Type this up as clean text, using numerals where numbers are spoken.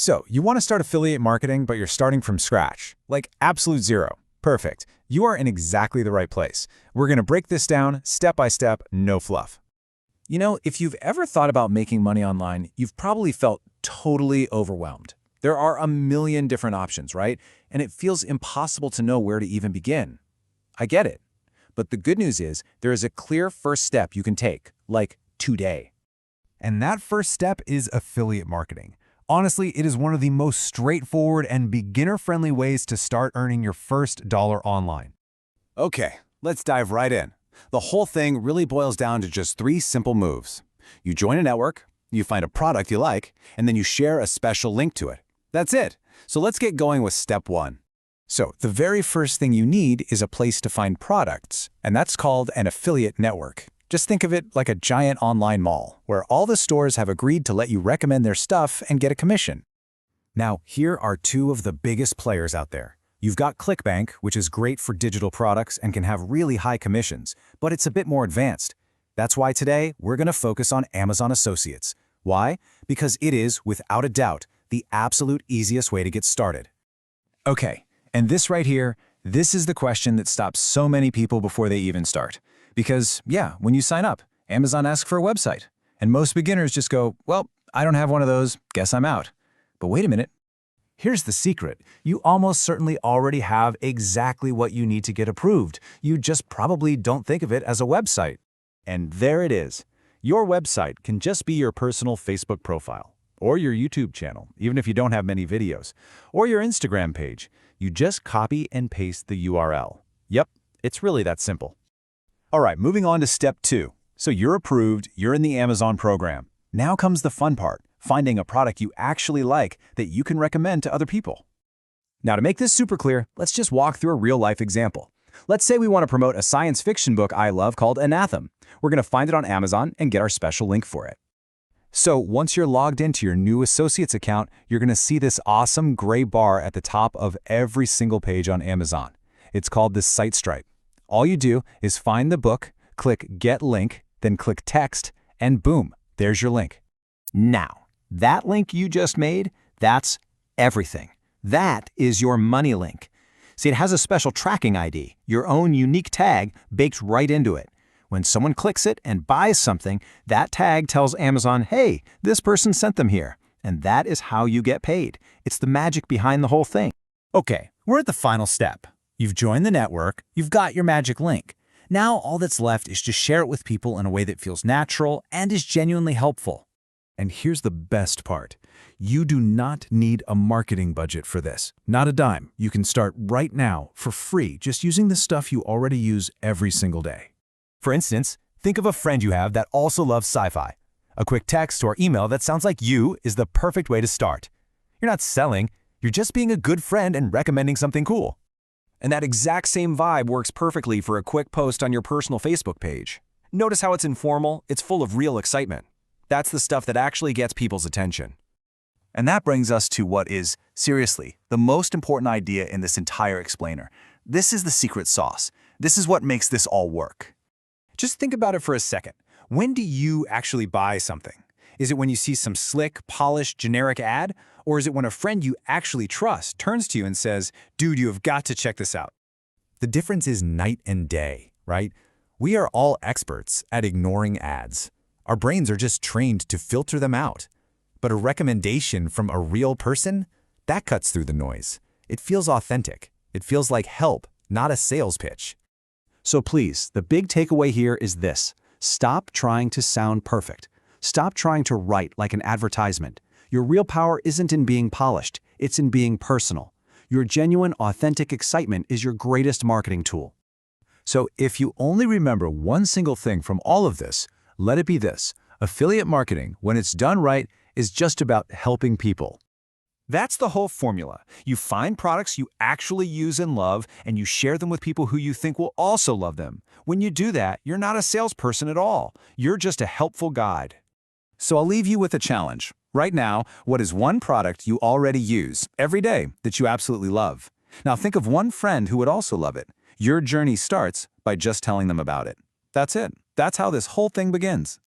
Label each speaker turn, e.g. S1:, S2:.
S1: So, you want to start affiliate marketing, but you're starting from scratch. Like absolute zero. Perfect. You are in exactly the right place. We're going to break this down step by step, no fluff. You know, if you've ever thought about making money online, you've probably felt totally overwhelmed. There are a million different options, right? And it feels impossible to know where to even begin. I get it. But the good news is there is a clear first step you can take, like today.
S2: And that first step is affiliate marketing. Honestly, it is one of the most straightforward and beginner-friendly ways to start earning your first dollar online.
S1: Okay, let's dive right in. The whole thing really boils down to just 3 simple moves. You join a network, you find a product you like, and then you share a special link to it. That's it. So let's get going with step 1. So the very first thing you need is a place to find products, and that's called an affiliate network. Just think of it like a giant online mall, where all the stores have agreed to let you recommend their stuff and get a commission. Now, here are 2 of the biggest players out there. You've got ClickBank, which is great for digital products and can have really high commissions, but it's a bit more advanced. That's why today, we're going to focus on Amazon Associates. Why? Because it is, without a doubt, the absolute easiest way to get started. Okay, and this right here, this is the question that stops so many people before they even start. Because, yeah, when you sign up, Amazon asks for a website. And most beginners just go, well, I don't have one of those, guess I'm out. But wait a minute. Here's the secret. You almost certainly already have exactly what you need to get approved. You just probably don't think of it as a website. And there it is. Your website can just be your personal Facebook profile, or your YouTube channel, even if you don't have many videos, or your Instagram page. You just copy and paste the URL. Yep, it's really that simple. All right, moving on to step 2. So you're approved, you're in the Amazon program. Now comes the fun part, finding a product you actually like that you can recommend to other people. Now to make this super clear, let's just walk through a real-life example. Let's say we want to promote a science fiction book I love called Anathem. We're going to find it on Amazon and get our special link for it. So once you're logged into your new Associates account, you're going to see this awesome gray bar at the top of every single page on Amazon. It's called the site stripe. All you do is find the book, click Get Link, then click Text, and boom, there's your link. Now, that link you just made, that's everything. That is your money link. See, it has a special tracking ID, your own unique tag baked right into it. When someone clicks it and buys something, that tag tells Amazon, hey, this person sent them here. And that is how you get paid. It's the magic behind the whole thing. Okay, we're at the final step. You've joined the network, you've got your magic link. Now all that's left is to share it with people in a way that feels natural and is genuinely helpful. And here's the best part. You do not need a marketing budget for this. Not a dime. You can start right now for free just using the stuff you already use every single day. For instance, think of a friend you have that also loves sci-fi. A quick text or email that sounds like you is the perfect way to start. You're not selling, you're just being a good friend and recommending something cool.
S3: And that exact same vibe works perfectly for a quick post on your personal Facebook page. Notice how it's informal, it's full of real excitement. That's the stuff that actually gets people's attention.
S1: And that brings us to what is, seriously, the most important idea in this entire explainer. This is the secret sauce. This is what makes this all work. Just think about it for a second. When do you actually buy something? Is it when you see some slick, polished, generic ad? Or is it when a friend you actually trust turns to you and says, dude, you have got to check this out? The difference is night and day, right? We are all experts at ignoring ads. Our brains are just trained to filter them out. But a recommendation from a real person, that cuts through the noise. It feels authentic. It feels like help, not a sales pitch. So please, the big takeaway here is this. Stop trying to sound perfect. Stop trying to write like an advertisement. Your real power isn't in being polished, it's in being personal. Your genuine, authentic excitement is your greatest marketing tool. So if you only remember one single thing from all of this, let it be this. Affiliate marketing, when it's done right, is just about helping people. That's the whole formula. You find products you actually use and love, and you share them with people who you think will also love them. When you do that, you're not a salesperson at all. You're just a helpful guide. So I'll leave you with a challenge. Right now, what is one product you already use every day that you absolutely love? Now think of one friend who would also love it. Your journey starts by just telling them about it. That's it. That's how this whole thing begins.